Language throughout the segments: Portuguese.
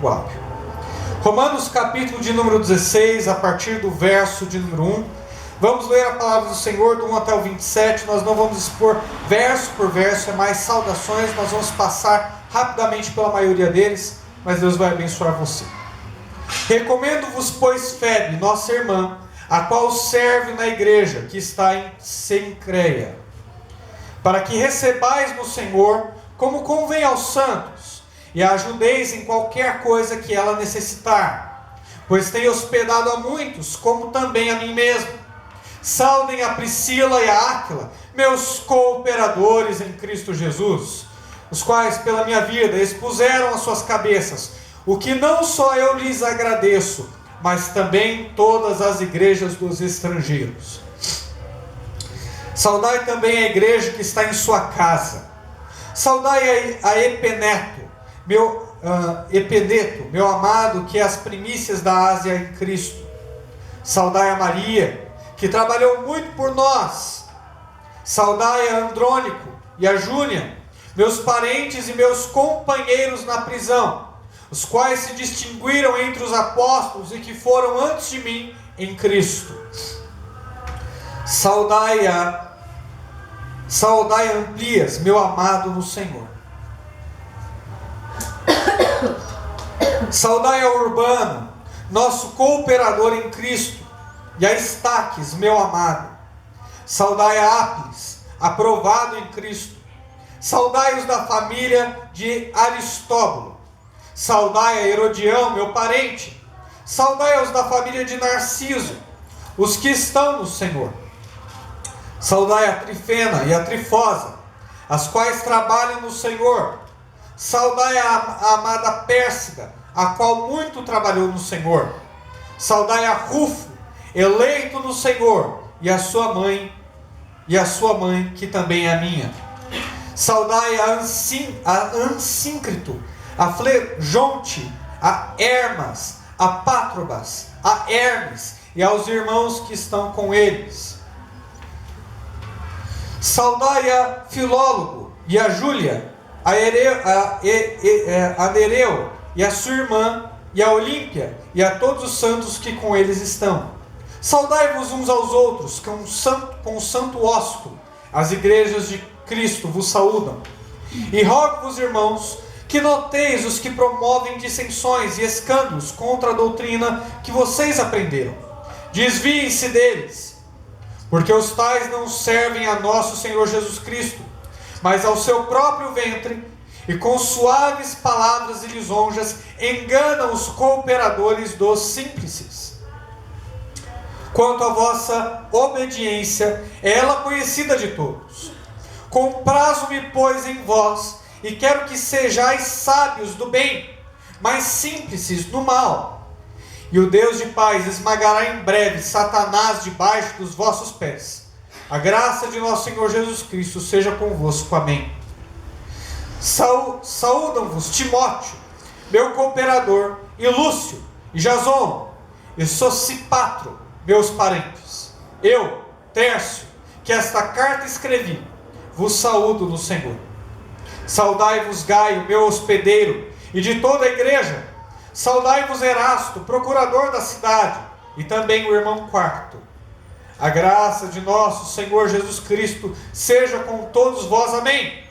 domingo hábil. Romanos capítulo de número 16, a partir do verso de número 1. Vamos ler a palavra do Senhor do 1 até o 27. Nós não vamos expor verso por verso, é mais saudações. Nós vamos passar rapidamente pela maioria deles, mas Deus vai abençoar você. Recomendo-vos, pois, Febe, nossa irmã, a qual serve na igreja que está em Cencreia, para que recebais no Senhor como convém aos santos, e a ajudeis em qualquer coisa que ela necessitar, pois tem hospedado a muitos, como também a mim mesmo. Saudem a Priscila e a Áquila, meus cooperadores em Cristo Jesus, os quais pela minha vida expuseram as suas cabeças, o que não só eu lhes agradeço, mas também todas as igrejas dos estrangeiros. Saudai também a igreja que está em sua casa. Saudai a Epeneto, meu amado, que é as primícias da Ásia em Cristo. Saudai a Maria, que trabalhou muito por nós. Saudai a Andrônico e a Júnia, meus parentes e meus companheiros na prisão, os quais se distinguiram entre os apóstolos e que foram antes de mim em Cristo. Saudai Amplias, meu amado no Senhor. Saudai a Urbano, nosso cooperador em Cristo, e a Estaques, meu amado. Saudai a Apis, aprovado em Cristo. Saudai-os da família de Aristóbulo. Saudai a Herodião, meu parente. Saudai-os da família de Narciso, os que estão no Senhor. Saudai a Trifena e a Trifosa, as quais trabalham no Senhor. Saudai a amada Pérsida, a qual muito trabalhou no Senhor. Saudai a Rufo, eleito no Senhor, e a sua mãe, que também é a minha. Saudai a Ansíncrito, a Flegonte, a Hermas, a Pátrobas, a Hermes, e aos irmãos que estão com eles. Saudai a Filólogo e a Júlia, a Nereu e a sua irmã, e a Olímpia, e a todos os santos que com eles estão. Saudai-vos uns aos outros com o santo ósculo. As igrejas de Cristo vos saúdam. E rogo-vos, irmãos, que noteis os que promovem dissensões e escândalos contra a doutrina que vocês aprenderam. Desviem-se deles, porque os tais não servem a nosso Senhor Jesus Cristo, mas ao seu próprio ventre, e com suaves palavras e lisonjas enganam os cooperadores dos simples. Quanto à vossa obediência, é ela conhecida de todos. Comprazo-me, pois, em vós, e quero que sejais sábios do bem, mas simples no mal. E o Deus de paz esmagará em breve Satanás debaixo dos vossos pés. A graça de nosso Senhor Jesus Cristo seja convosco. Amém. Saúdam-vos Timóteo, meu cooperador, e Lúcio, e Jason, e Sosipatro, meus parentes. Eu, Tércio, que esta carta escrevi, vos saúdo no Senhor. Saudai-vos Gaio, meu hospedeiro, e de toda a igreja. Saudai-vos Erasto, procurador da cidade, e também o irmão Quarto. A graça de nosso Senhor Jesus Cristo seja com todos vós. Amém.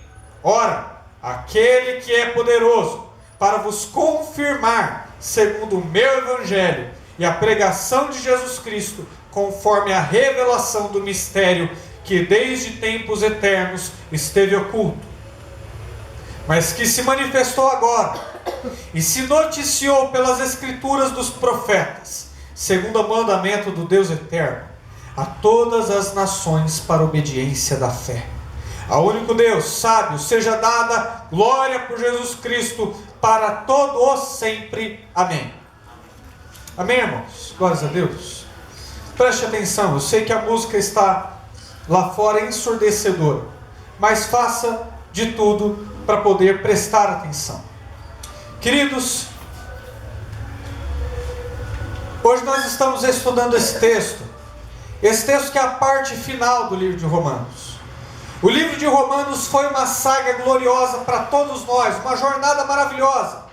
Ora, aquele que é poderoso para vos confirmar, segundo o meu evangelho, e a pregação de Jesus Cristo, conforme a revelação do mistério que desde tempos eternos esteve oculto, mas que se manifestou agora, e se noticiou pelas escrituras dos profetas, segundo o mandamento do Deus eterno, a todas as nações para a obediência da fé. Ao único Deus sábio seja dada glória por Jesus Cristo para todos sempre. Amém. Amém, irmãos? Glórias a Deus. Preste atenção, eu sei que a música está lá fora ensurdecedora, mas faça de tudo para poder prestar atenção. Queridos, hoje nós estamos estudando esse texto que é a parte final do livro de Romanos. O livro de Romanos foi uma saga gloriosa para todos nós, uma jornada maravilhosa.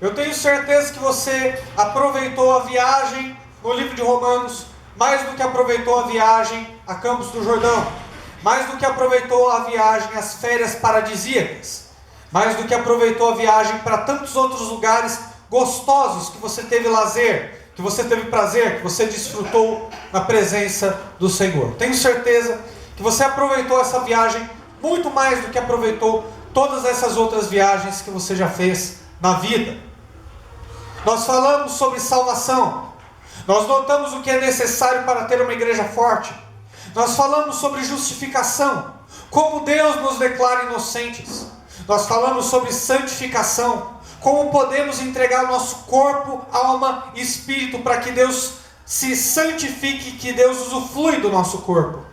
Eu tenho certeza que você aproveitou a viagem no livro de Romanos, mais do que aproveitou a viagem a Campos do Jordão, mais do que aproveitou a viagem às férias paradisíacas, mais do que aproveitou a viagem para tantos outros lugares gostosos que você teve lazer, que você teve prazer, que você desfrutou na presença do Senhor. Tenho certeza que você aproveitou essa viagem muito mais do que aproveitou todas essas outras viagens que você já fez na vida. Nós falamos sobre salvação. Nós notamos o que é necessário para ter uma igreja forte. Nós falamos sobre justificação, como Deus nos declara inocentes. Nós falamos sobre santificação, como podemos entregar nosso corpo, alma e espírito para que Deus se santifique, que Deus usufrui do nosso corpo.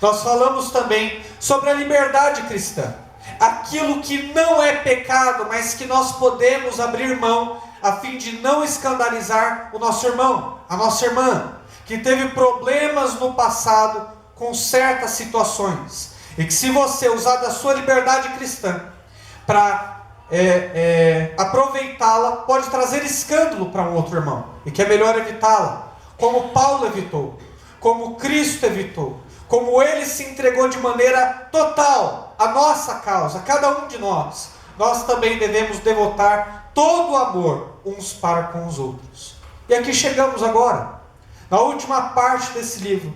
Nós falamos também sobre a liberdade cristã, aquilo que não é pecado, mas que nós podemos abrir mão a fim de não escandalizar o nosso irmão, a nossa irmã, que teve problemas no passado com certas situações, e que se você usar da sua liberdade cristã para aproveitá-la, pode trazer escândalo para um outro irmão, e que é melhor evitá-la, como Paulo evitou, como Cristo evitou, como Ele se entregou de maneira total à nossa causa, cada um de nós. Nós também devemos devotar todo o amor uns para com os outros. E aqui chegamos agora, na última parte desse livro,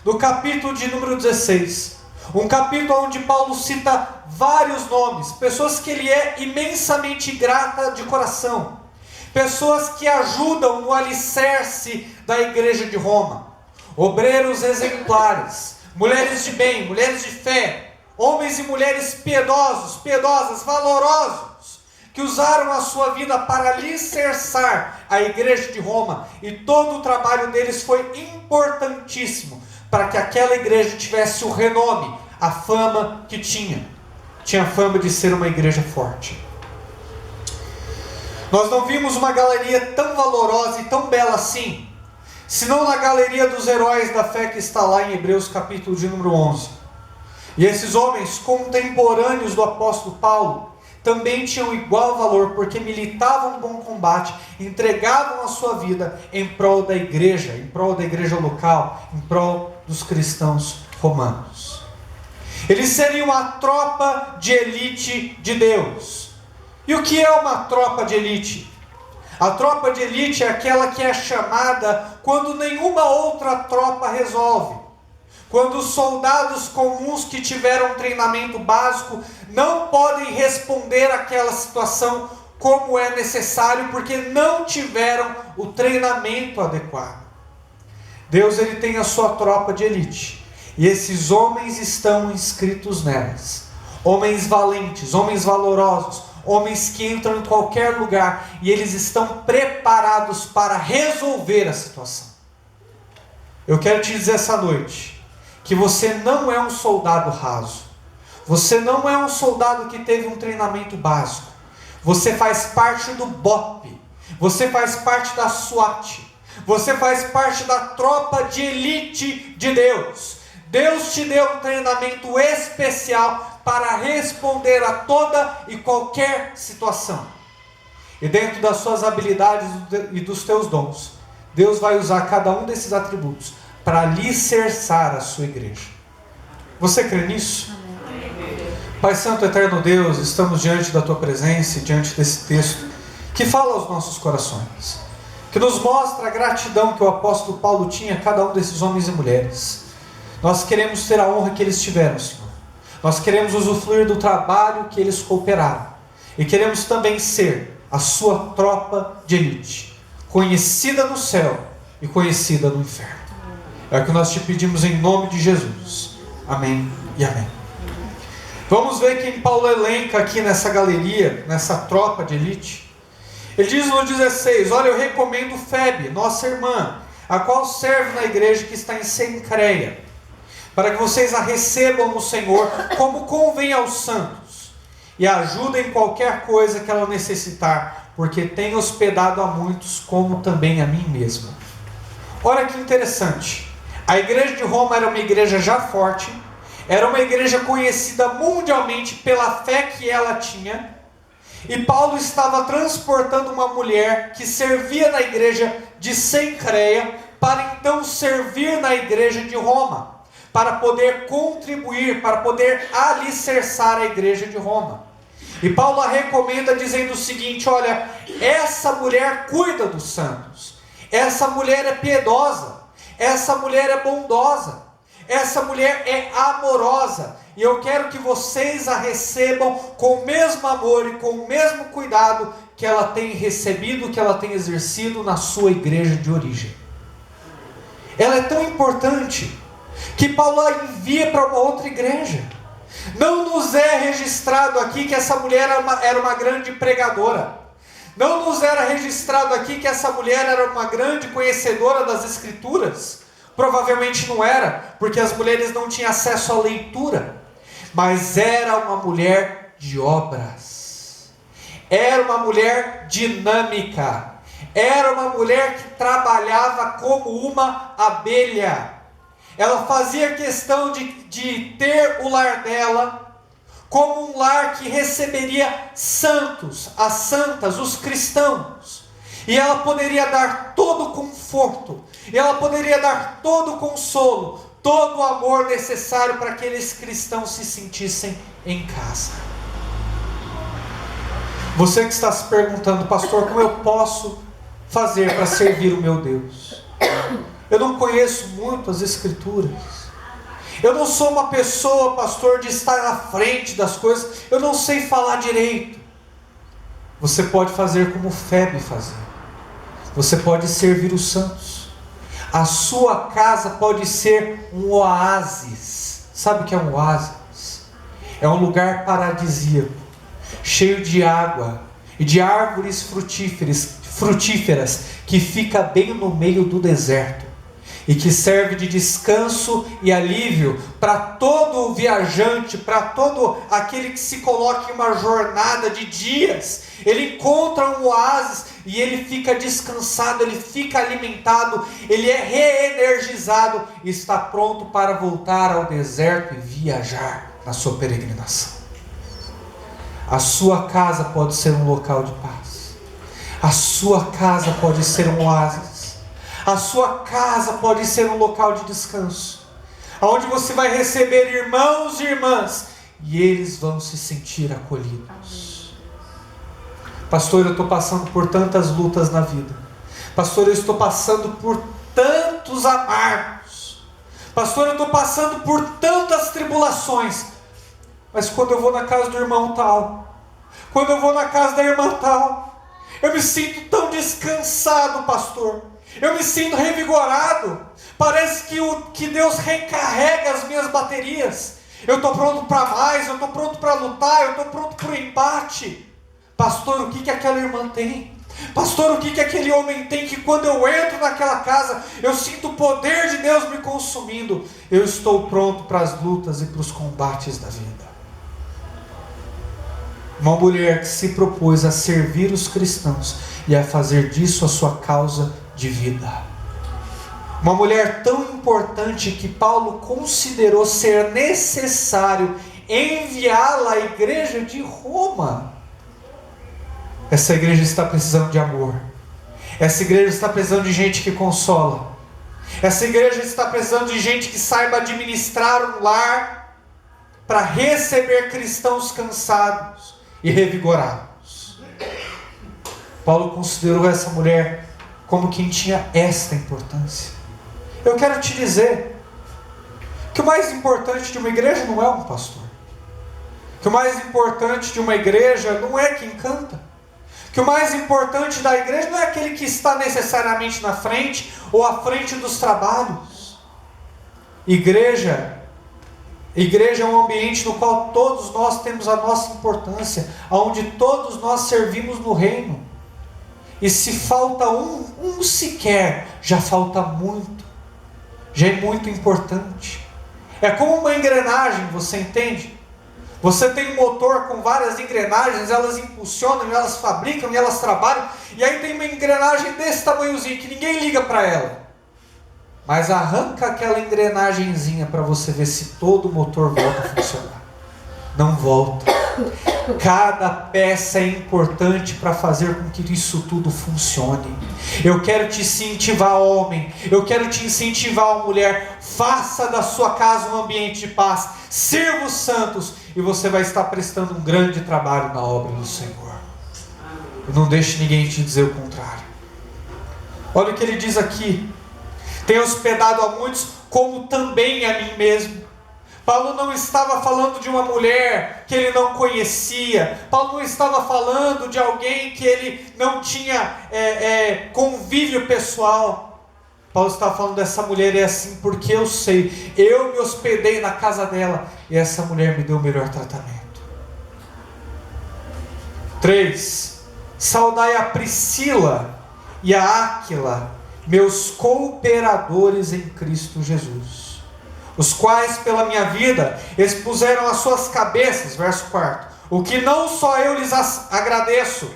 no capítulo de número 16, um capítulo onde Paulo cita vários nomes, pessoas que ele é imensamente grata de coração, pessoas que ajudam no alicerce da igreja de Roma, obreiros exemplares, mulheres de bem, mulheres de fé, homens e mulheres piedosos, piedosas, valorosos, que usaram a sua vida para alicerçar a igreja de Roma, e todo o trabalho deles foi importantíssimo para que aquela igreja tivesse o renome, a fama que tinha. Tinha fama de ser uma igreja forte. Nós não vimos uma galeria tão valorosa e tão bela assim, senão na galeria dos heróis da fé que está lá em Hebreus capítulo de número 11. E esses homens contemporâneos do apóstolo Paulo também tinham igual valor, porque militavam um bom combate, entregavam a sua vida em prol da igreja local, em prol dos cristãos romanos. Eles seriam a tropa de elite de Deus. E o que é uma tropa de elite? A tropa de elite é aquela que é chamada quando nenhuma outra tropa resolve. Quando os soldados comuns que tiveram treinamento básico não podem responder àquela situação como é necessário, porque não tiveram o treinamento adequado. Deus, ele tem a sua tropa de elite, e esses homens estão inscritos nelas. Homens valentes, homens valorosos, homens que entram em qualquer lugar, e eles estão preparados para resolver a situação. Eu quero te dizer essa noite, que você não é um soldado raso. Você não é um soldado que teve um treinamento básico. Você faz parte do BOP. Você faz parte da SWAT. Você faz parte da tropa de elite de Deus. Deus te deu um treinamento especial para responder a toda e qualquer situação. E dentro das suas habilidades e dos teus dons, Deus vai usar cada um desses atributos para alicerçar a sua igreja. Você crê nisso? Amém. Pai Santo, Eterno Deus, estamos diante da Tua presença e diante desse texto que fala aos nossos corações, que nos mostra a gratidão que o apóstolo Paulo tinha a cada um desses homens e mulheres. Nós queremos ter a honra que eles tiveram, Senhor. Nós queremos usufruir do trabalho que eles cooperaram. E queremos também ser a sua tropa de elite, conhecida no céu e conhecida no inferno. É o que nós te pedimos em nome de Jesus. Amém e amém. Vamos ver quem Paulo elenca aqui nessa galeria, nessa tropa de elite. Ele diz no 16, olha, eu recomendo Febe, nossa irmã, a qual serve na igreja que está em Cencreia, para que vocês a recebam no Senhor como convém aos santos, e a ajudem em qualquer coisa que ela necessitar, porque tem hospedado a muitos, como também a mim mesma. Olha que interessante. A igreja de Roma era uma igreja já forte, era uma igreja conhecida mundialmente pela fé que ela tinha, E Paulo estava transportando uma mulher que servia na igreja de Cencreia para então servir na igreja de Roma, para poder contribuir, para poder alicerçar a igreja de Roma. E Paulo a recomenda dizendo o seguinte: olha, essa mulher cuida dos santos, essa mulher é piedosa, essa mulher é bondosa, essa mulher é amorosa, e eu quero que vocês a recebam com o mesmo amor e com o mesmo cuidado que ela tem recebido, que ela tem exercido na sua igreja de origem. Ela é tão importante que Paulo a envia para uma outra igreja. Não nos é registrado aqui que essa mulher era uma grande pregadora. Não nos era registrado aqui que essa mulher era uma grande conhecedora das Escrituras. Provavelmente não era, porque as mulheres não tinham acesso à leitura. Mas era uma mulher de obras. Era uma mulher dinâmica. Era uma mulher que trabalhava como uma abelha. Ela fazia questão de ter o lar dela como um lar que receberia santos, as santas, os cristãos. E ela poderia dar todo o conforto, e ela poderia dar todo o consolo, todo o amor necessário para que aqueles cristãos se sentissem em casa. Você que está se perguntando: pastor, como eu posso fazer para servir o meu Deus? Eu não conheço muito as Escrituras. Eu não sou uma pessoa, pastor, de estar na frente das coisas. Eu não sei falar direito. Você pode fazer como Febe fazia. Você pode servir os santos. A sua casa pode ser um oásis. Sabe o que é um oásis? É um lugar paradisíaco, cheio de água e de árvores frutíferas, que fica bem no meio do deserto e que serve de descanso e alívio para todo viajante, para todo aquele que se coloca em uma jornada de dias. Ele encontra um oásis e ele fica descansado, ele fica alimentado, ele é reenergizado e está pronto para voltar ao deserto e viajar na sua peregrinação. A sua casa pode ser um local de paz. A sua casa pode ser um oásis. A sua casa pode ser um local de descanso, onde você vai receber irmãos e irmãs, e eles vão se sentir acolhidos. Pastor, eu estou passando por tantas lutas na vida. Pastor, eu estou passando por tantos amargos. Pastor, eu estou passando por tantas tribulações. Mas quando eu vou na casa do irmão tal, quando eu vou na casa da irmã tal, eu me sinto tão descansado, pastor. Eu me sinto revigorado. Parece que Deus recarrega as minhas baterias. Eu estou pronto para mais, eu estou pronto para lutar, eu estou pronto para o embate. Pastor, o que aquela irmã tem? Pastor, o que aquele homem tem que quando eu entro naquela casa, eu sinto o poder de Deus me consumindo? Eu estou pronto para as lutas e para os combates da vida. Uma mulher que se propôs a servir os cristãos e a fazer disso a sua causa de vida. Uma mulher tão importante que Paulo considerou ser necessário enviá-la à igreja de Roma. Essa igreja está precisando de amor. Essa igreja está precisando de gente que consola. Essa igreja está precisando de gente que saiba administrar um lar para receber cristãos cansados e revigorados. Paulo considerou essa mulher como quem tinha esta importância. Eu quero te dizer que o mais importante de uma igreja não é um pastor. Que o mais importante de uma igreja não é quem canta. Que o mais importante da igreja não é aquele que está necessariamente na frente ou à frente dos trabalhos. Igreja é um ambiente no qual todos nós temos a nossa importância, onde todos nós servimos no reino. E se falta um sequer, já falta muito. Já é muito importante. É como uma engrenagem, você entende? Você tem um motor com várias engrenagens, elas impulsionam, elas fabricam, e elas trabalham. E aí tem uma engrenagem desse tamanhozinho, que ninguém liga para ela. Mas arranca aquela engrenagenzinha para você ver se todo o motor volta a funcionar. Não volta. Cada peça é importante para fazer com que isso tudo funcione. Eu quero te incentivar, homem. Eu quero te incentivar, mulher. Faça da sua casa um ambiente de paz. Sirva os santos e você vai estar prestando um grande trabalho na obra do Senhor. E não deixe ninguém te dizer o contrário. Olha o que ele diz aqui. Tenho hospedado a muitos, como também a mim mesmo. Paulo não estava falando de uma mulher que ele não conhecia. Paulo não estava falando de alguém que ele não tinha convívio pessoal. Paulo estava falando dessa mulher, é assim, porque eu sei, eu me hospedei na casa dela e essa mulher me deu o melhor tratamento. 3. Saudai a Priscila e a Áquila, meus cooperadores em Cristo Jesus, os quais pela minha vida expuseram as suas cabeças, verso 4, o que não só eu lhes agradeço,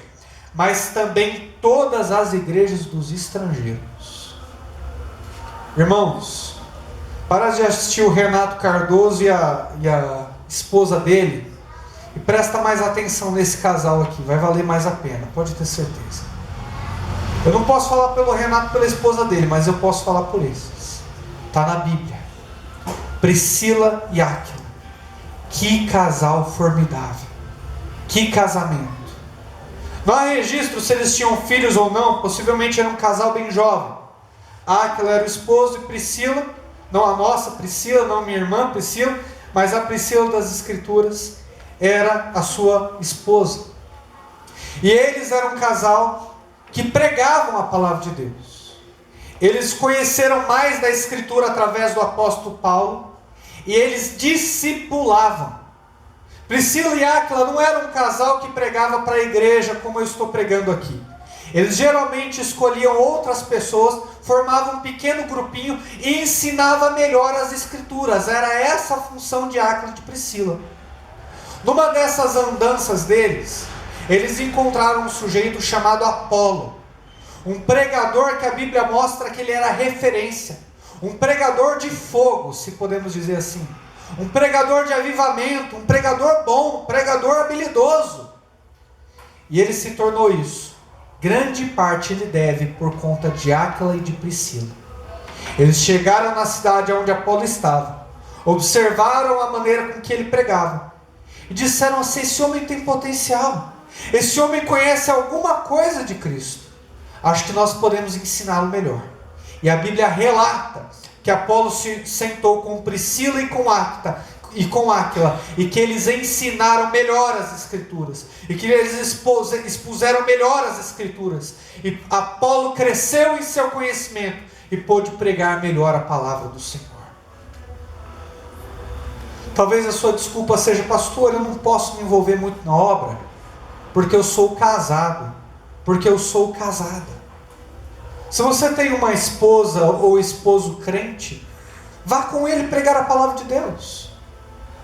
mas também todas as igrejas dos estrangeiros. Irmãos, para de assistir o Renato Cardoso e a esposa dele, e presta mais atenção nesse casal aqui, vai valer mais a pena, pode ter certeza. Eu não posso falar pelo Renato e pela esposa dele, mas eu posso falar por esses. Está na Bíblia. Priscila e Áquila. Que casal formidável. Que casamento. Não há registro se eles tinham filhos ou não. Possivelmente era um casal bem jovem. Áquila era o esposo e Priscila, não a nossa Priscila, não minha irmã Priscila, mas a Priscila das Escrituras era a sua esposa. E eles eram um casal que pregavam a palavra de Deus. Eles conheceram mais da Escritura através do apóstolo Paulo e eles discipulavam. Priscila e Áquila não eram um casal que pregava para a igreja como eu estou pregando aqui. Eles geralmente escolhiam outras pessoas, formavam um pequeno grupinho e ensinavam melhor as Escrituras. Era essa a função de Áquila e de Priscila. Numa dessas andanças deles, eles encontraram um sujeito chamado Apolo, um pregador que a Bíblia mostra que ele era referência, um pregador de fogo, se podemos dizer assim, um pregador de avivamento, um pregador bom, um pregador habilidoso. E ele se tornou isso. Grande parte ele deve por conta de Áquila e de Priscila. Eles chegaram na cidade onde Apolo estava, observaram a maneira com que ele pregava e disseram assim: esse homem tem potencial, esse homem conhece alguma coisa de Cristo, acho que nós podemos ensiná-lo melhor. E a Bíblia relata que Apolo se sentou com Priscila e com Áquila, e que eles ensinaram melhor as Escrituras, e que eles expuseram melhor as Escrituras, e Apolo cresceu em seu conhecimento, e pôde pregar melhor a palavra do Senhor. Talvez a sua desculpa seja: pastor, eu não posso me envolver muito na obra, porque eu sou casado, porque eu sou casada. Se você tem uma esposa ou esposo crente, vá com ele pregar a palavra de Deus.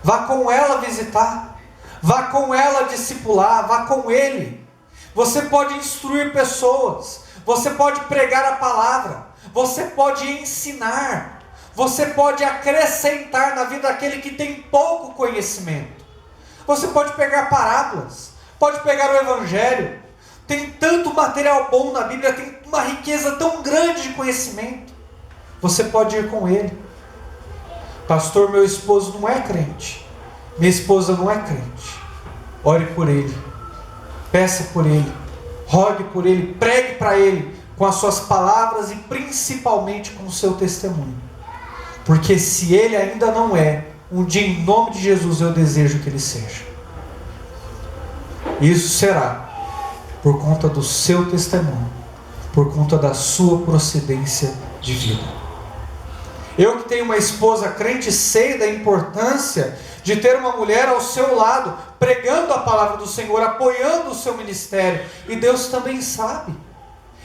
Vá com ela visitar. Vá com ela discipular. Vá com ele. Você pode instruir pessoas. Você pode pregar a palavra. Você pode ensinar. Você pode acrescentar na vida daquele que tem pouco conhecimento. Você pode pegar parábolas. Pode pegar o Evangelho. Tem tanto material bom na Bíblia, tem uma riqueza tão grande de conhecimento. Você pode ir com ele. Pastor, meu esposo não é crente. Minha esposa não é crente. Ore por ele. Peça por ele. Rogue por ele. Pregue para ele com as suas palavras e principalmente com o seu testemunho. Porque se ele ainda não é, um dia em nome de Jesus eu desejo que ele seja. Isso será por conta do seu testemunho, por conta da sua procedência de vida. Eu que tenho uma esposa crente, sei da importância de ter uma mulher ao seu lado, pregando a palavra do Senhor, apoiando o seu ministério. E Deus também sabe.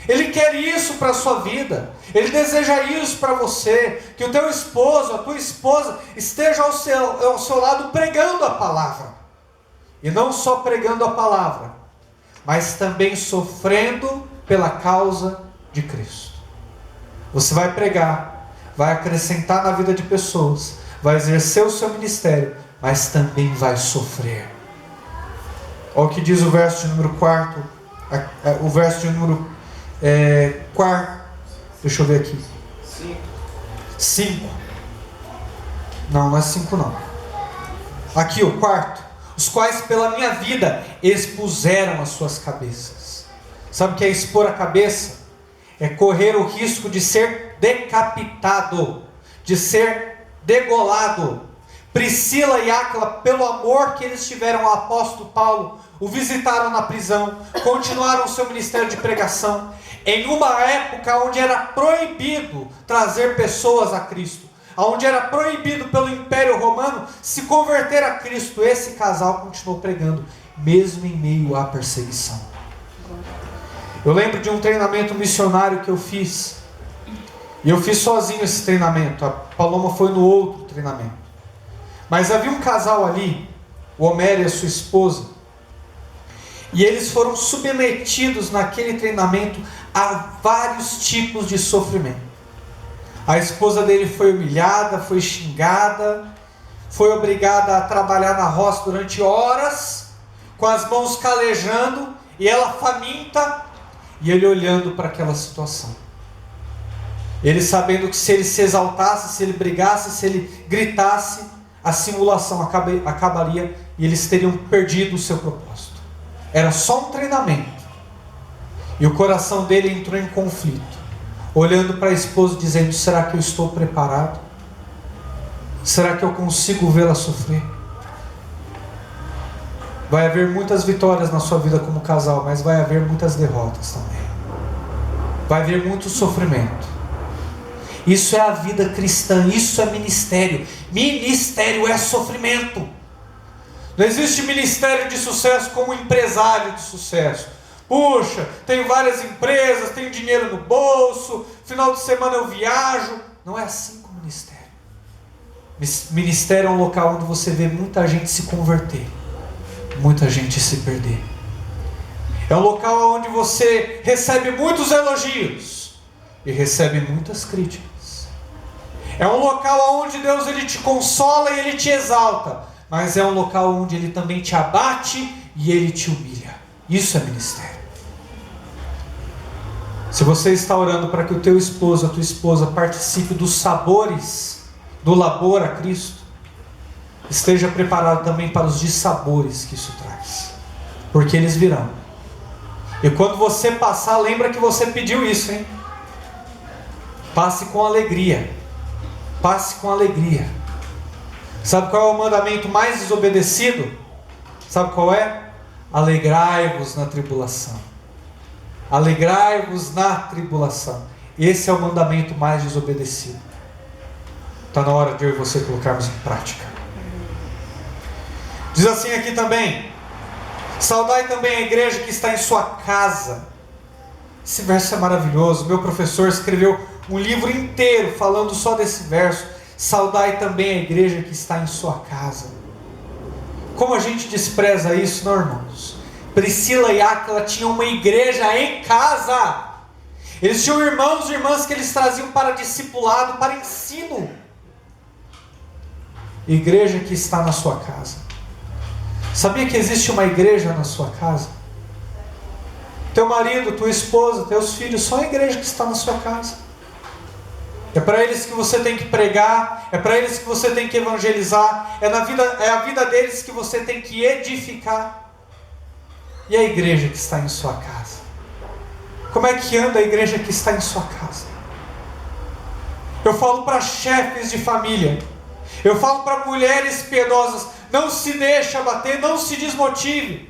Ele quer isso para a sua vida. Ele deseja isso para você. Que o teu esposo, a tua esposa, esteja ao seu lado pregando a palavra. E não só pregando a palavra, mas também sofrendo pela causa de Cristo. Você vai pregar, vai acrescentar na vida de pessoas, vai exercer o seu ministério, mas também vai sofrer. Olha o que diz o verso de número 4. O verso de número 4. Deixa eu ver aqui. 5. Não é 5 não. Aqui o quarto. Os quais pela minha vida expuseram as suas cabeças. Sabe o que é expor a cabeça? É correr o risco de ser decapitado, de ser degolado. Priscila e Áquila, pelo amor que eles tiveram ao apóstolo Paulo, o visitaram na prisão, continuaram o seu ministério de pregação, em uma época onde era proibido trazer pessoas a Cristo, onde era proibido pelo Império Romano se converter a Cristo. Esse casal continuou pregando, mesmo em meio à perseguição. Eu lembro de um treinamento missionário que eu fiz, e eu fiz sozinho esse treinamento. A Paloma foi no outro treinamento. Mas havia um casal ali, o Homero e a sua esposa, e eles foram submetidos naquele treinamento a vários tipos de sofrimento. A esposa dele foi humilhada, foi xingada, foi obrigada a trabalhar na roça durante horas, com as mãos calejando, e ela faminta, e ele olhando para aquela situação. Ele sabendo que se ele se exaltasse, se ele brigasse, se ele gritasse, a simulação acabaria e eles teriam perdido o seu propósito. Era só um treinamento. E o coração dele entrou em conflito, olhando para a esposa dizendo: será que eu estou preparado? Será que eu consigo vê-la sofrer? Vai haver muitas vitórias na sua vida como casal, mas vai haver muitas derrotas também. Vai haver muito sofrimento. Isso é a vida cristã, isso é ministério. Ministério é sofrimento. Não existe ministério de sucesso como empresário de sucesso. Puxa, tenho várias empresas, tenho dinheiro no bolso, final de semana eu viajo. Não é assim com o ministério. Ministério é um local onde você vê muita gente se converter, muita gente se perder. É um local onde você recebe muitos elogios e recebe muitas críticas. É um local onde Deus ele te consola e ele te exalta, mas é um local onde ele também te abate e ele te humilha. Isso é ministério. Se você está orando para que o teu esposo, a tua esposa participe dos sabores do labor a Cristo, esteja preparado também para os dissabores que isso traz, porque eles virão. E quando você passar, lembra que você pediu isso, hein? Passe com alegria. Passe com alegria. Sabe qual é o mandamento mais desobedecido? Sabe qual é? Alegrai-vos na tribulação. Alegrai-vos na tribulação. Esse é o mandamento mais desobedecido. Está na hora de eu e você colocarmos em prática. Diz assim aqui também: saudai também a igreja que está em sua casa. Esse verso é maravilhoso. Meu professor escreveu um livro inteiro falando só desse verso. Saudai também a igreja que está em sua casa. Como a gente despreza isso, não, irmãos? Priscila e Áquila tinham uma igreja em casa. Eles tinham irmãos e irmãs que eles traziam para discipulado, para ensino. Igreja que está na sua casa. Sabia que existe uma igreja na sua casa? Teu marido, tua esposa, teus filhos, só a igreja que está na sua casa. É para eles que você tem que pregar, é para eles que você tem que evangelizar, é a vida deles que você tem que edificar. E a igreja que está em sua casa? Como é que anda a igreja que está em sua casa? Eu falo para chefes de família, eu falo para mulheres piedosas: não se deixe abater, não se desmotive.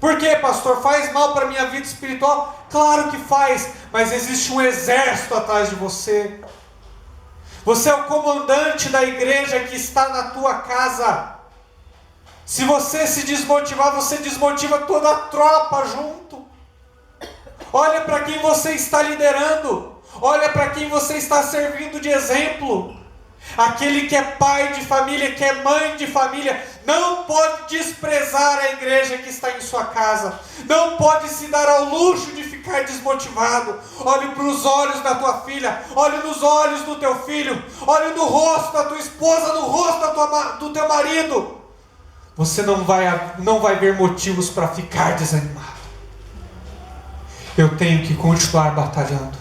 Por quê, pastor? Faz mal para a minha vida espiritual? Claro que faz, mas existe um exército atrás de você. Você é o comandante da igreja que está na tua casa. Se você se desmotivar, você desmotiva toda a tropa junto. Olha para quem você está liderando. Olha para quem você está servindo de exemplo. Aquele que é pai de família, que é mãe de família, não pode desprezar a igreja que está em sua casa. Não pode se dar ao luxo de ficar desmotivado. Olhe para os olhos da tua filha, olhe nos olhos do teu filho, olhe no rosto da tua esposa, no rosto do teu marido. você não vai ver motivos para ficar desanimado. Eu tenho que continuar batalhando.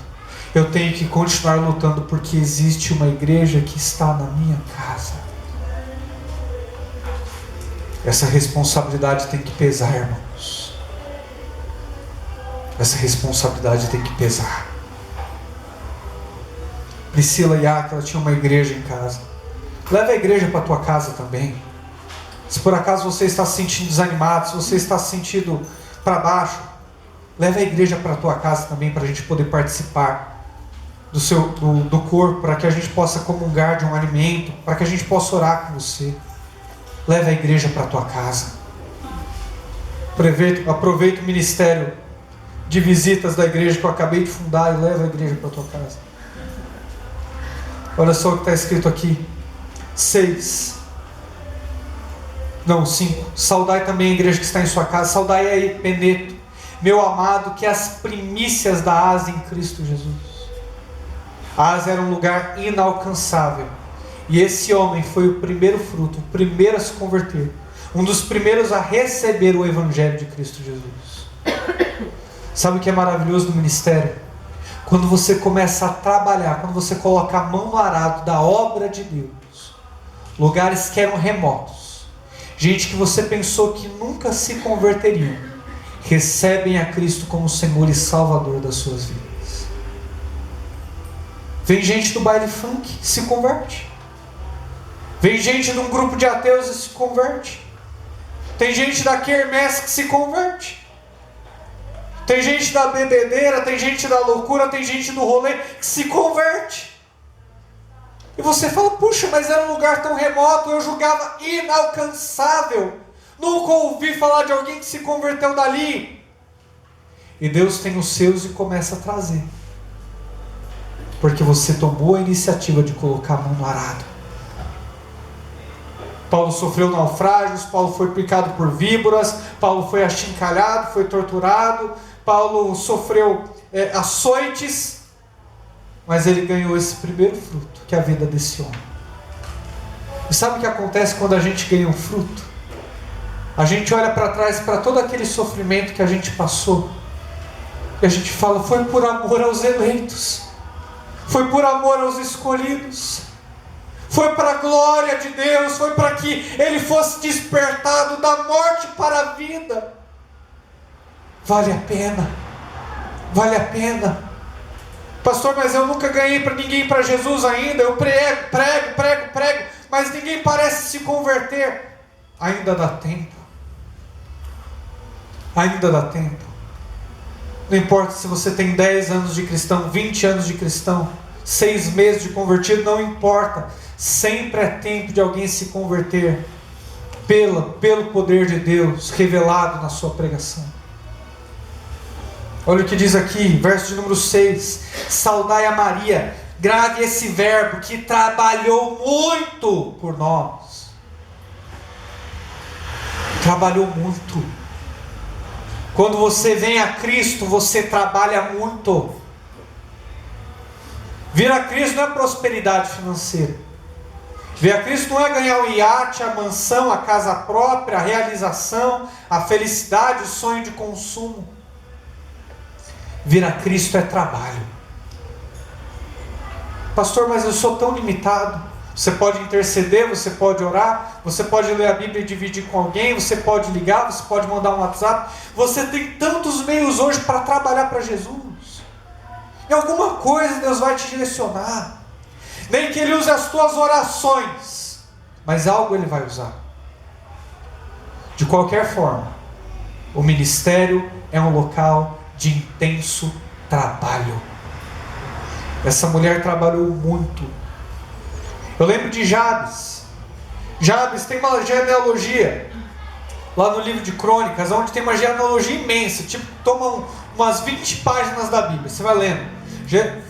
Eu tenho que continuar lutando, porque existe uma igreja que está na minha casa. Essa responsabilidade tem que pesar, irmãos. Essa responsabilidade tem que pesar. Priscila e Áquila tinham uma igreja em casa. Leva a igreja para a tua casa também. Se por acaso você está se sentindo desanimado, se você está se sentindo para baixo, leva a igreja para a tua casa também, para a gente poder participar do corpo, para que a gente possa comungar de um alimento, para que a gente possa orar com você. Leva a igreja para a tua casa. Aproveita o ministério de visitas da igreja que eu acabei de fundar e leva a igreja para a tua casa. Olha só o que está escrito aqui. 5. Saudai também a igreja que está em sua casa. Saudai a Epeneto, meu amado, que é as primícias da Ásia em Cristo Jesus. A Ásia era um lugar inalcançável. E esse homem foi o primeiro fruto, o primeiro a se converter. Um dos primeiros a receber o Evangelho de Cristo Jesus. Sabe o que é maravilhoso no ministério? Quando você começa a trabalhar, quando você coloca a mão no arado da obra de Deus, lugares que eram remotos, gente que você pensou que nunca se converteriam, recebem a Cristo como Senhor e Salvador das suas vidas. Vem gente do baile funk, se converte. Vem gente de um grupo de ateus e se converte. Tem gente da quermesse que se converte. Tem gente da bebedeira, tem gente da loucura, tem gente do rolê que se converte. E você fala, puxa, mas era um lugar tão remoto, eu julgava inalcançável. Nunca ouvi falar de alguém que se converteu dali. E Deus tem os seus e começa a trazer. Porque você tomou a iniciativa de colocar a mão no arado. Paulo sofreu naufrágios, Paulo foi picado por víboras, Paulo foi achincalhado, foi torturado, Paulo sofreu açoites, mas ele ganhou esse primeiro fruto, que é a vida desse homem. E sabe o que acontece quando a gente ganha um fruto? A gente olha para trás, para todo aquele sofrimento que a gente passou, e a gente fala, foi por amor aos eleitos, foi por amor aos escolhidos, foi para a glória de Deus, foi para que ele fosse despertado da morte para a vida. Vale a pena, vale a pena. Pastor, mas eu nunca ganhei para ninguém para Jesus ainda, eu prego, mas ninguém parece se converter. Ainda dá tempo, ainda dá tempo. Não importa se você tem 10 anos de cristão, 20 anos de cristão, 6 meses de convertido, não importa. Sempre é tempo de alguém se converter pelo poder de Deus revelado na sua pregação. Olha o que diz aqui, verso de número 6. Saudai a Maria, grave esse verbo, que trabalhou muito por nós. Trabalhou muito. Quando você vem a Cristo, você trabalha muito. Vir a Cristo não é prosperidade financeira. Vir a Cristo não é ganhar o iate, a mansão, a casa própria, a realização, a felicidade, o sonho de consumo. Vir a Cristo é trabalho. Pastor, mas eu sou tão limitado. Você pode interceder, você pode orar, você pode ler a Bíblia e dividir com alguém, você pode ligar, você pode mandar um WhatsApp. Você tem tantos meios hoje para trabalhar para Jesus. Em alguma coisa Deus vai te direcionar. Nem que Ele use as tuas orações, mas algo Ele vai usar. De qualquer forma, o ministério é um local de intenso trabalho. Essa mulher trabalhou muito. Eu lembro de Jabes. Jabes tem uma genealogia lá no livro de Crônicas, onde tem uma genealogia imensa, tipo, toma umas 20 páginas da Bíblia, você vai lendo.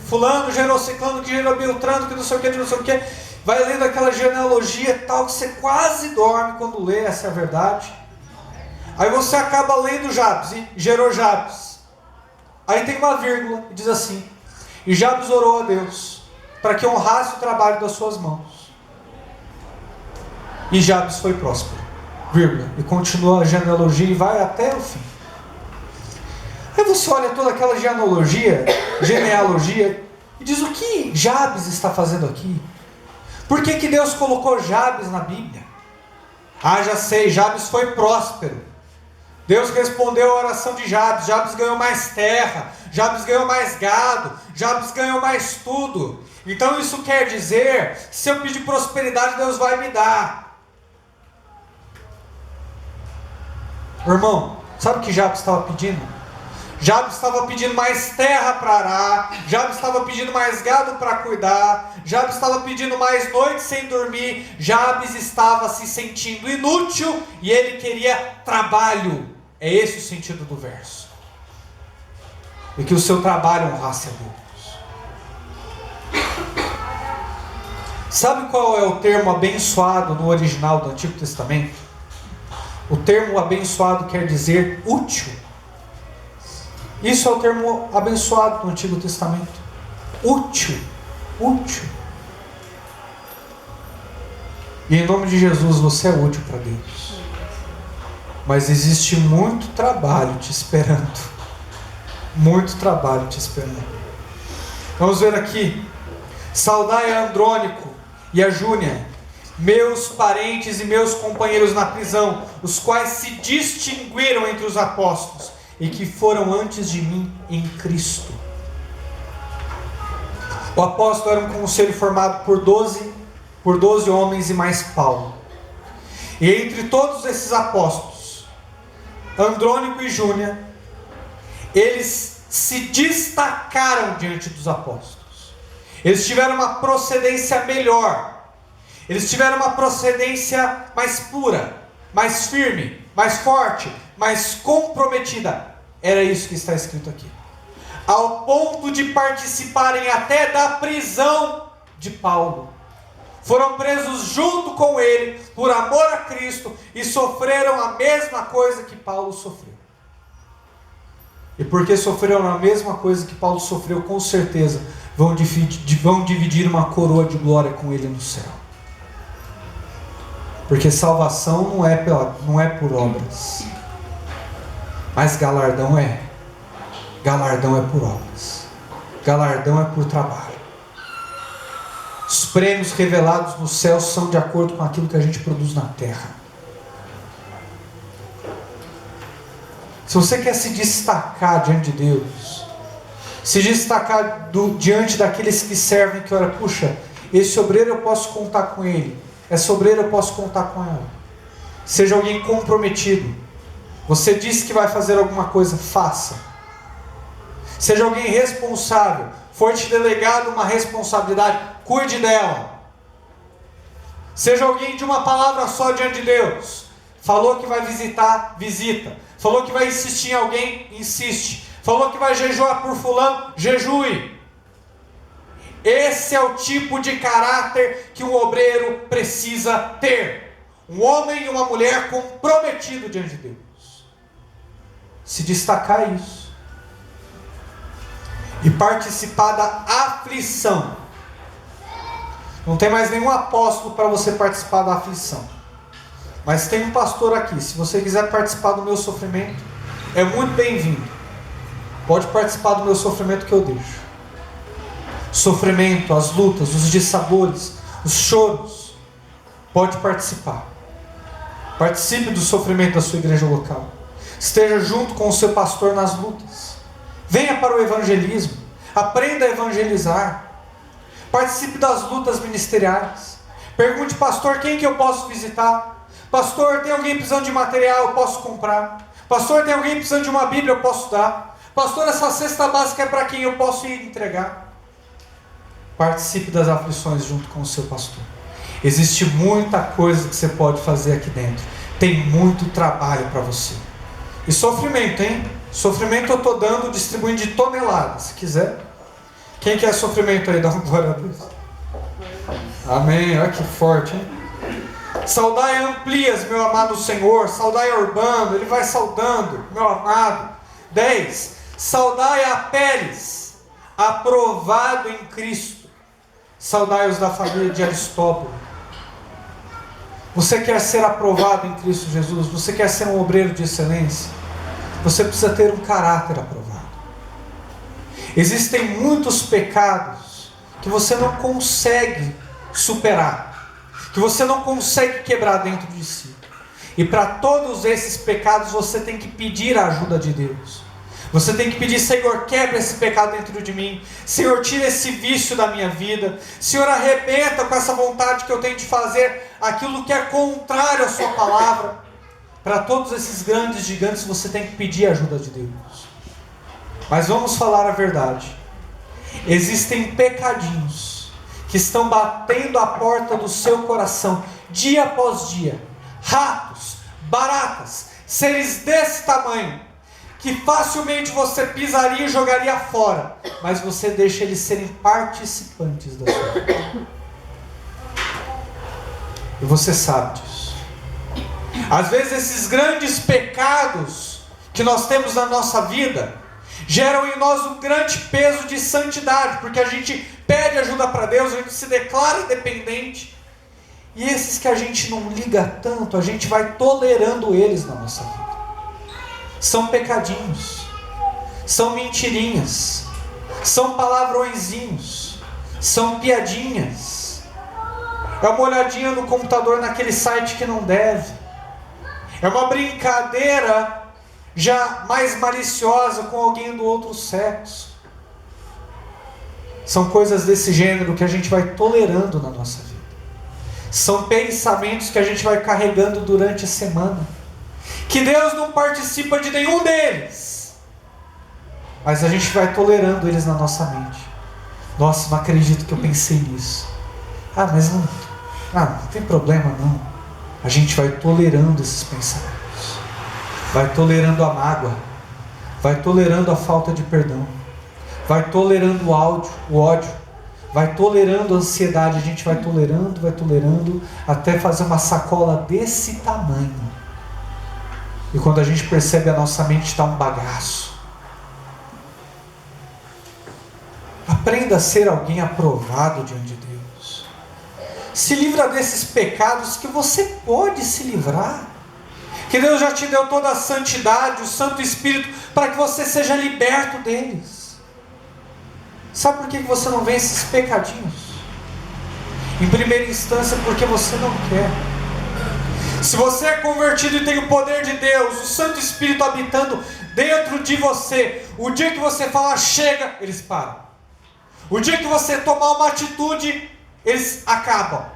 Fulano gerou ciclano, que gerou Beltrano, que não sei o que, de não sei o que. Vai lendo aquela genealogia tal, que você quase dorme quando lê, essa é a verdade. Aí você acaba lendo Jabes, e gerou Jabes. Aí tem uma vírgula, e diz assim: e Jabes orou a Deus, para que honrasse o trabalho das suas mãos. E Jabes foi próspero. vírgula, e continua a genealogia e vai até o fim. Aí você olha toda aquela genealogia, e diz: o que Jabes está fazendo aqui? Por que Deus colocou Jabes na Bíblia? Ah, já sei, Jabes foi próspero. Deus respondeu a oração de Jabes. Jabes ganhou mais terra, Jabes ganhou mais gado, Jabes ganhou mais tudo. Então isso quer dizer, se eu pedir prosperidade, Deus vai me dar. Irmão, sabe o que Jabes estava pedindo? Jabes estava pedindo mais terra para arar, Jabes estava pedindo mais gado para cuidar, Jabes estava pedindo mais noites sem dormir, Jabes estava se sentindo inútil e ele queria trabalho. É esse o sentido do verso. E que o seu trabalho honrasse a Deus. Sabe qual é o termo abençoado no original do Antigo Testamento? O termo abençoado quer dizer útil. Isso é o termo abençoado no Antigo Testamento. Útil. Útil. E em nome de Jesus você é útil para Deus. Mas existe muito trabalho te esperando. Muito trabalho te esperando. Vamos ver aqui. Saudai a Andrônico e a Júnia, meus parentes e meus companheiros na prisão, os quais se distinguiram entre os apóstolos e que foram antes de mim em Cristo. O apóstolo era um conselho formado por 12 homens e mais Paulo. E entre todos esses apóstolos, Andrônico e Júnia, eles se destacaram diante dos apóstolos. Eles tiveram uma procedência melhor. Eles tiveram uma procedência mais pura, mais firme, mais forte, mais comprometida. Era isso que está escrito aqui. Ao ponto de participarem até da prisão de Paulo. Foram presos junto com ele, por amor a Cristo, e sofreram a mesma coisa que Paulo sofreu. E porque sofreram a mesma coisa que Paulo sofreu, com certeza vão dividir uma coroa de glória com ele no céu. Porque salvação não é por obras, mas galardão é. Galardão é por obras. Galardão é por trabalho. Os prêmios revelados no céu são de acordo com aquilo que a gente produz na terra. Se você quer se destacar diante de Deus, se destacar diante daqueles que servem, que olha, puxa, esse obreiro eu posso contar com ele, essa obreira eu posso contar com ela. Seja alguém comprometido. Você disse que vai fazer alguma coisa, faça. Seja alguém responsável. Foi te delegado uma responsabilidade, cuide dela. Seja alguém de uma palavra só diante de Deus. Falou que vai visitar, visita. Falou que vai insistir em alguém, insiste. Falou que vai jejuar por fulano, jejue. Esse é o tipo de caráter que um obreiro precisa ter. Um homem e uma mulher comprometido diante de Deus. Se destacar é isso. E participar da aflição. Não tem mais nenhum apóstolo para você participar da aflição. Mas tem um pastor aqui. Se você quiser participar do meu sofrimento, é muito bem-vindo. Pode participar do meu sofrimento que eu deixo. Sofrimento, as lutas, os dissabores, os choros. Pode participar. Participe do sofrimento da sua igreja local. Esteja junto com o seu pastor nas lutas. Venha para o evangelismo. Aprenda a evangelizar. Participe das lutas ministeriais. Pergunte, pastor, quem que eu posso visitar? Pastor, tem alguém precisando de material? Eu posso comprar. Pastor, tem alguém precisando de uma Bíblia? Eu posso dar. Pastor, essa cesta básica é para quem? Eu posso ir entregar. Participe das aflições junto com o seu pastor. Existe muita coisa que você pode fazer aqui dentro. Tem muito trabalho para você. E sofrimento, hein? Sofrimento eu estou dando, distribuindo de toneladas. Se quiser. Quem quer sofrimento aí? Dá uma glória a Deus. Amém. Olha que forte, hein? Saudai a Amplias, meu amado Senhor. Saudai a Urbano. Ele vai saudando, meu amado. 10. Saudai a Apeles, aprovado em Cristo. Saudai-os da família de Aristóbulo. Você quer ser aprovado em Cristo Jesus? Você quer ser um obreiro de excelência? Você precisa ter um caráter aprovado. Existem muitos pecados que você não consegue superar, que você não consegue quebrar dentro de si. E para todos esses pecados você tem que pedir a ajuda de Deus. Você tem que pedir: Senhor, quebra esse pecado dentro de mim. Senhor, tira esse vício da minha vida. Senhor, arrebenta com essa vontade que eu tenho de fazer aquilo que é contrário à sua palavra. Para todos esses grandes gigantes você tem que pedir a ajuda de Deus. Mas vamos falar a verdade. Existem pecadinhos que estão batendo a porta do seu coração dia após dia. Ratos, baratas, seres desse tamanho, que facilmente você pisaria e jogaria fora, mas você deixa eles serem participantes da sua vida. E você sabe disso. Às vezes esses grandes pecados que nós temos na nossa vida geram em nós um grande peso de santidade, porque a gente pede ajuda para Deus, a gente se declara dependente, e esses que a gente não liga tanto, a gente vai tolerando eles na nossa vida. São pecadinhos, são mentirinhas, são palavrõezinhos, são piadinhas, é uma olhadinha no computador naquele site que não deve, é uma brincadeira já mais maliciosa com alguém do outro sexo. São coisas desse gênero que a gente vai tolerando na nossa vida. São pensamentos que a gente vai carregando durante a semana, que Deus não participa de nenhum deles, mas a gente vai tolerando eles na nossa mente. Nossa, não acredito que eu pensei nisso. Mas não tem problema não. A gente vai tolerando esses pensamentos, vai tolerando a mágoa, vai tolerando a falta de perdão, vai tolerando o ódio, vai tolerando a ansiedade. A gente vai tolerando, até fazer uma sacola desse tamanho. E quando a gente percebe, a nossa mente está um bagaço. Aprenda a ser alguém aprovado diante de Deus. Se livra desses pecados que você pode se livrar. Que Deus já te deu toda a santidade, o Santo Espírito, para que você seja liberto deles. Sabe por que você não vê esses pecadinhos? Em primeira instância, porque você não quer. Se você é convertido e tem o poder de Deus, o Santo Espírito habitando dentro de você, o dia que você falar chega, eles param. O dia que você tomar uma atitude, eles acabam.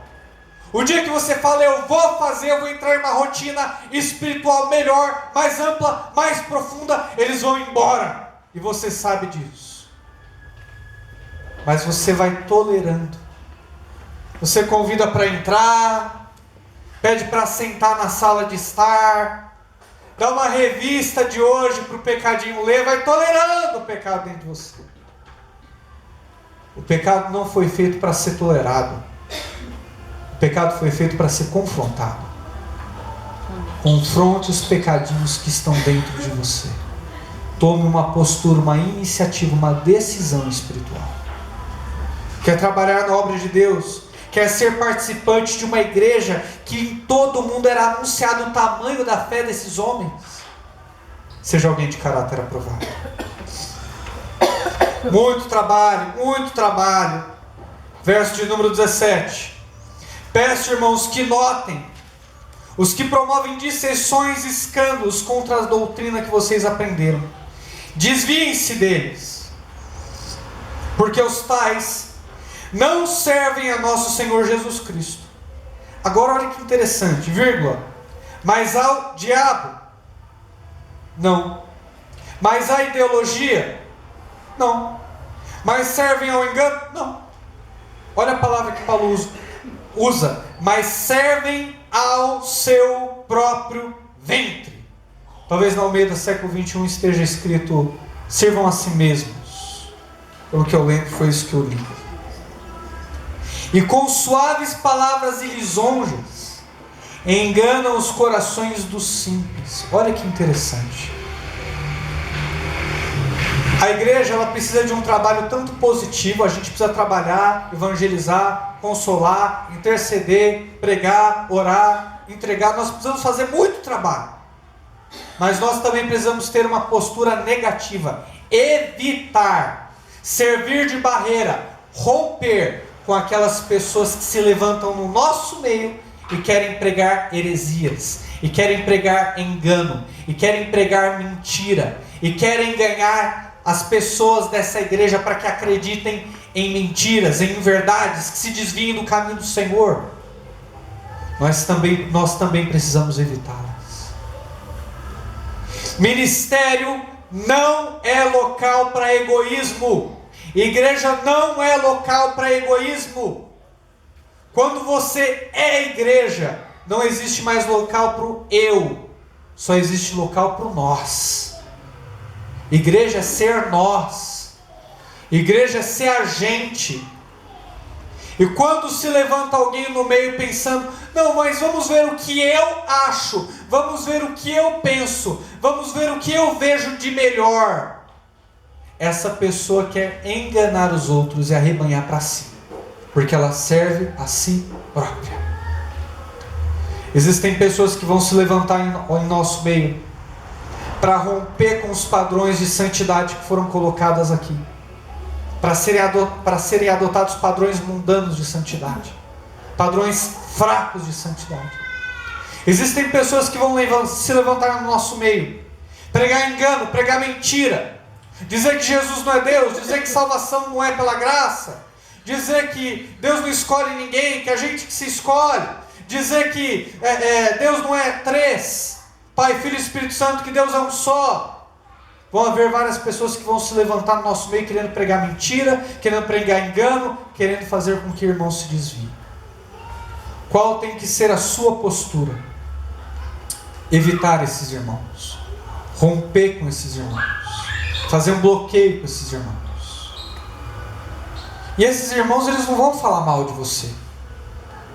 O dia que você fala: eu vou fazer, eu vou entrar em uma rotina espiritual melhor, mais ampla, mais profunda, eles vão embora. E você sabe disso. Mas você vai tolerando. Você convida para entrar, pede para sentar na sala de estar, dá uma revista de hoje para o pecadinho ler, vai tolerando o pecado dentro de você. O pecado não foi feito para ser tolerado. O pecado foi feito para ser confrontado. Confronte os pecadinhos que estão dentro de você. Tome uma postura, uma iniciativa, uma decisão espiritual. Quer trabalhar na obra de Deus? Quer ser participante de uma igreja que em todo o mundo era anunciado o tamanho da fé desses homens? Seja alguém de caráter aprovado. Muito trabalho, muito trabalho. Verso de número 17. Peço, irmãos, que notem os que promovem dissensões e escândalos contra a doutrina que vocês aprenderam. Desviem-se deles, porque os tais não servem a nosso Senhor Jesus Cristo. Agora olha que interessante, vírgula. Mas ao diabo? Não. Mas à ideologia? Não. Mas servem ao engano? Não. Olha a palavra que Paulo usa. Mas servem ao seu próprio ventre. Talvez na Almeida século 21 esteja escrito: sirvam a si mesmos. Pelo que eu lembro, foi isso que eu li. E com suaves palavras e lisonjas enganam os corações dos simples. Olha que interessante. A igreja, ela precisa de um trabalho tanto positivo, a gente precisa trabalhar, evangelizar, consolar, interceder, pregar, orar, entregar. Nós precisamos fazer muito trabalho. Mas nós também precisamos ter uma postura negativa, evitar, servir de barreira, romper com aquelas pessoas que se levantam no nosso meio e querem pregar heresias, e querem pregar engano, e querem pregar mentira, e querem ganhar as pessoas dessa igreja para que acreditem em mentiras, em verdades, que se desviem do caminho do Senhor. Nós também precisamos evitá-las. Ministério não é local para egoísmo. Igreja não é local para egoísmo. Quando você é igreja, não existe mais local para o eu, só existe local para o nós. Igreja é ser nós. Igreja é ser a gente. E quando se levanta alguém no meio pensando, não, mas vamos ver o que eu acho, vamos ver o que eu penso, vamos ver o que eu vejo de melhor. Essa pessoa quer enganar os outros e arrebanhar para si, porque ela serve a si própria. Existem pessoas que vão se levantar em nosso meio para romper com os padrões de santidade que foram colocados aqui, para serem adotados padrões mundanos de santidade, padrões fracos de santidade. Existem pessoas que vão se levantar no nosso meio, pregar engano, pregar mentira, dizer que Jesus não é Deus, dizer que salvação não é pela graça, dizer que Deus não escolhe ninguém, que a gente que se escolhe, dizer que Deus não é três, Pai, Filho e Espírito Santo, que Deus é um só. Vão haver várias pessoas que vão se levantar no nosso meio querendo pregar mentira, querendo pregar engano, querendo fazer com que o irmão se desvie. Qual tem que ser a sua postura? Evitar esses irmãos, romper com esses irmãos, fazer um bloqueio com esses irmãos. E esses irmãos, eles não vão falar mal de você.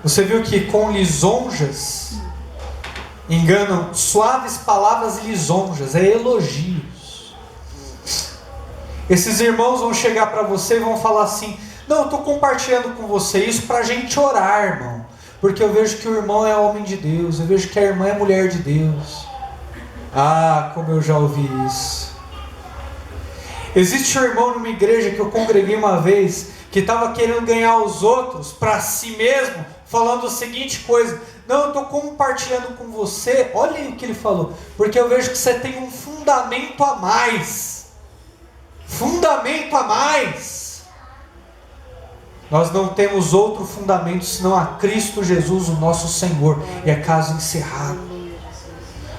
Você viu que com lisonjas enganam, suaves palavras e lisonjas, é elogios. Esses irmãos vão chegar para você e vão falar assim, não, eu estou compartilhando com você isso para a gente orar, irmão, porque eu vejo que o irmão é homem de Deus, eu vejo que a irmã é mulher de Deus. Ah, como eu já ouvi isso. Existe um irmão numa igreja que eu congreguei uma vez, que estava querendo ganhar os outros para si mesmo, falando a seguinte coisa, não, eu estou compartilhando com você, olha aí o que ele falou, porque eu vejo que você tem um fundamento a mais. Fundamento a mais. Nós não temos outro fundamento senão a Cristo Jesus, o nosso Senhor, e é caso encerrado.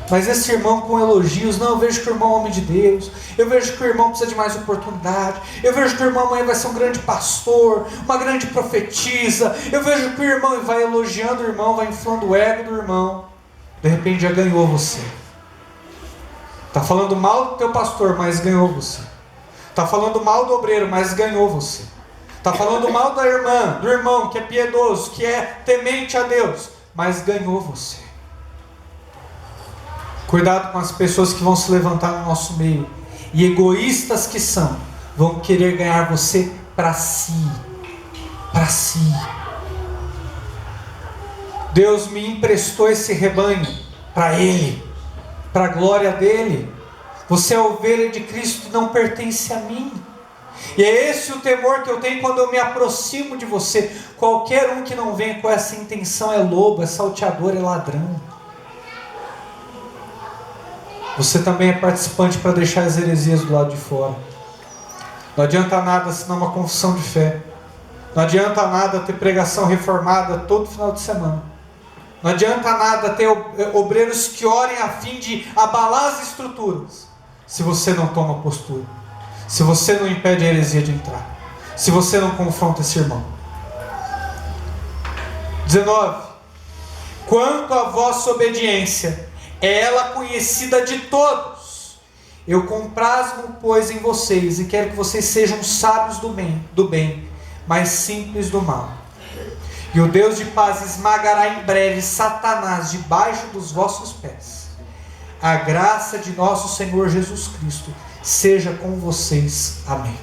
Mas esse irmão com elogios, não, eu vejo que o irmão é homem de Deus, eu vejo que o irmão precisa de mais oportunidade, eu vejo que o irmão amanhã vai ser um grande pastor, uma grande profetisa, eu vejo que o irmão vai elogiando o irmão, vai inflando o ego do irmão, de repente já ganhou você. Está falando mal do teu pastor, mas ganhou você. Está falando mal do obreiro, mas ganhou você. Está falando mal da irmã, do irmão que é piedoso, que é temente a Deus, mas ganhou você. Cuidado com as pessoas que vão se levantar no nosso meio. E egoístas que são, vão querer ganhar você para si. Para si. Deus me emprestou esse rebanho para Ele, para a glória dEle. Você é a ovelha de Cristo e não pertence a mim. E é esse o temor que eu tenho quando eu me aproximo de você. Qualquer um que não venha com essa intenção é lobo, é salteador, é ladrão. Você também é participante para deixar as heresias do lado de fora. Não adianta nada assinar uma confissão de fé. Não adianta nada ter pregação reformada todo final de semana. Não adianta nada ter obreiros que orem a fim de abalar as estruturas, se você não toma postura, se você não impede a heresia de entrar, se você não confronta esse irmão. 19. Quanto à vossa obediência, é ela conhecida de todos. Eu compraz-me, pois, em vocês, e quero que vocês sejam sábios do bem, mas simples do mal. E o Deus de paz esmagará em breve Satanás debaixo dos vossos pés. A graça de nosso Senhor Jesus Cristo seja com vocês. Amém.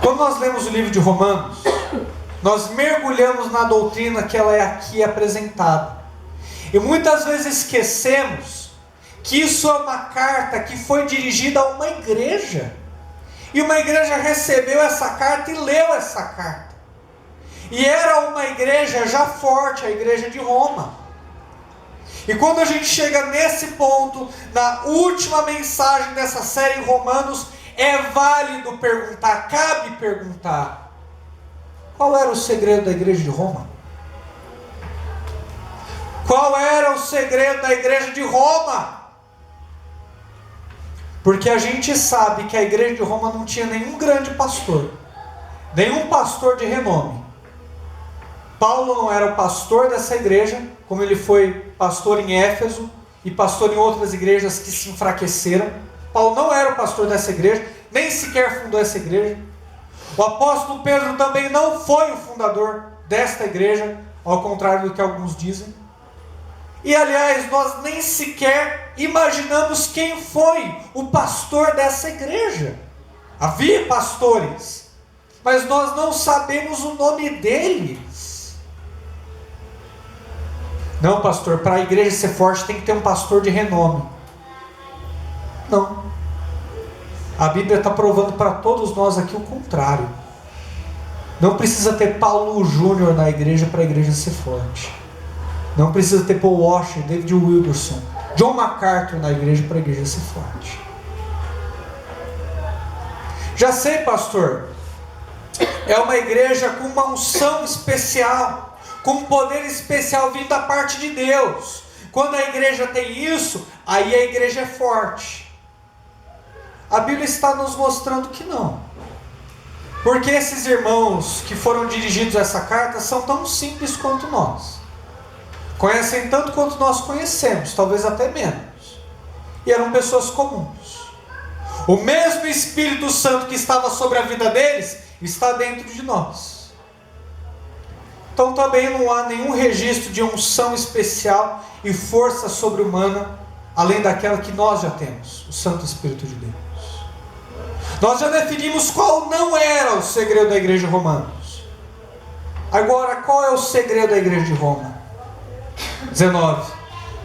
Quando nós lemos o livro de Romanos, nós mergulhamos na doutrina que ela é aqui apresentada. E muitas vezes esquecemos que isso é uma carta que foi dirigida a uma igreja. E uma igreja recebeu essa carta e leu essa carta. E era uma igreja já forte, a igreja de Roma. E quando a gente chega nesse ponto, na última mensagem dessa série em Romanos, é válido perguntar, cabe perguntar: qual era o segredo da igreja de Roma? Qual era o segredo da igreja de Roma? Porque a gente sabe que a igreja de Roma não tinha nenhum grande pastor, nenhum pastor de renome. Paulo não era o pastor dessa igreja, como ele foi pastor em Éfeso e pastor em outras igrejas que se enfraqueceram. Paulo não era o pastor dessa igreja, nem sequer fundou essa igreja. O apóstolo Pedro também não foi o fundador desta igreja, ao contrário do que alguns dizem. E aliás, nós nem sequer imaginamos quem foi o pastor dessa igreja. Havia pastores, mas nós não sabemos o nome dele. Não, pastor, para a igreja ser forte tem que ter um pastor de renome. Não. A Bíblia está provando para todos nós aqui o contrário. Não precisa ter Paulo Júnior na igreja para a igreja ser forte. Não precisa ter Paul Washer, David Wilkerson, John MacArthur na igreja para a igreja ser forte. Já sei, pastor, é uma igreja com uma unção especial, com um poder especial vindo da parte de Deus. Quando a igreja tem isso, aí a igreja é forte. A Bíblia está nos mostrando que não. Porque esses irmãos que foram dirigidos a essa carta são tão simples quanto nós. Conhecem tanto quanto nós conhecemos, talvez até menos. E eram pessoas comuns. O mesmo Espírito Santo que estava sobre a vida deles está dentro de nós. Então também não há nenhum registro de unção especial e força sobre-humana, além daquela que nós já temos, o Santo Espírito de Deus. Nós já definimos qual não era o segredo da igreja de Romanos. Agora, qual é o segredo da igreja de Roma? 19.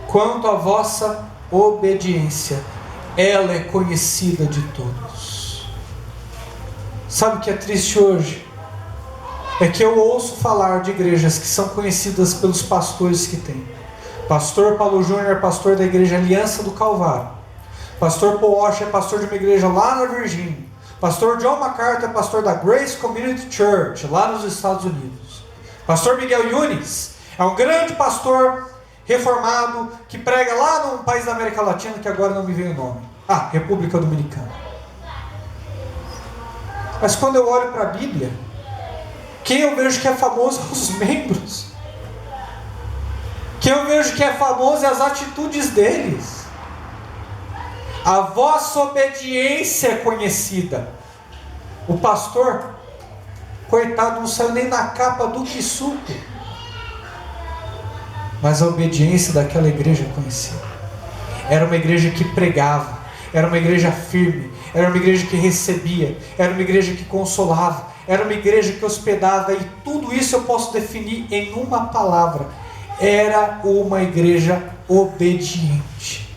Quanto à vossa obediência, ela é conhecida de todos. Sabe o que é triste hoje? É que eu ouço falar de igrejas que são conhecidas pelos pastores que têm. Pastor Paulo Júnior é pastor da igreja Aliança do Calvário. Pastor Paul Washer é pastor de uma igreja lá na Virgínia. Pastor John MacArthur é pastor da Grace Community Church, lá nos Estados Unidos. Pastor Miguel Yunes é um grande pastor reformado que prega lá num país da América Latina que agora não me vem o nome. República Dominicana. Mas quando eu olho para a Bíblia, quem eu vejo que é famoso são os membros. Quem eu vejo que é famoso é as atitudes deles. A vossa obediência é conhecida. O pastor, coitado, não saiu nem na capa do que suco. Mas a obediência daquela igreja é conhecida. Era uma igreja que pregava, era uma igreja firme, era uma igreja que recebia, era uma igreja que consolava, era uma igreja que hospedava, e tudo isso eu posso definir em uma palavra: era uma igreja obediente.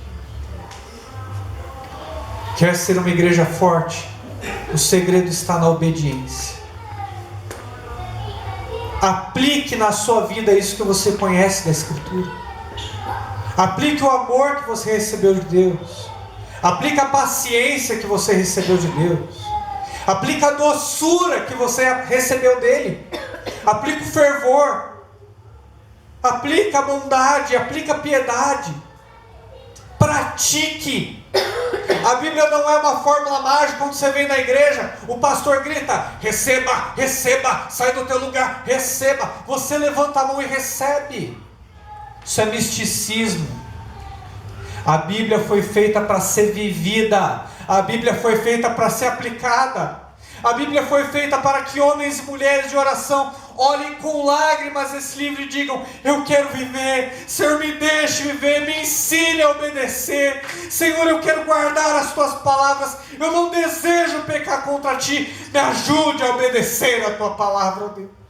Quer ser uma igreja forte? O segredo está na obediência. Aplique na sua vida isso que você conhece da Escritura. Aplique o amor que você recebeu de Deus. Aplique a paciência que você recebeu de Deus. Aplique a doçura que você recebeu dele. Aplique o fervor. Aplique a bondade. Aplique a piedade. Pratique. A Bíblia não é uma fórmula mágica. Quando você vem na igreja, o pastor grita: receba, receba, sai do teu lugar, receba. Você levanta a mão e recebe. Isso é misticismo. A Bíblia foi feita para ser vivida. A Bíblia foi feita para ser aplicada. A Bíblia foi feita para que homens e mulheres de oração olhem com lágrimas esse livro e digam: eu quero viver, Senhor, me deixe viver, me ensine a obedecer, Senhor, eu quero guardar as tuas palavras, eu não desejo pecar contra ti, me ajude a obedecer a tua palavra, Deus.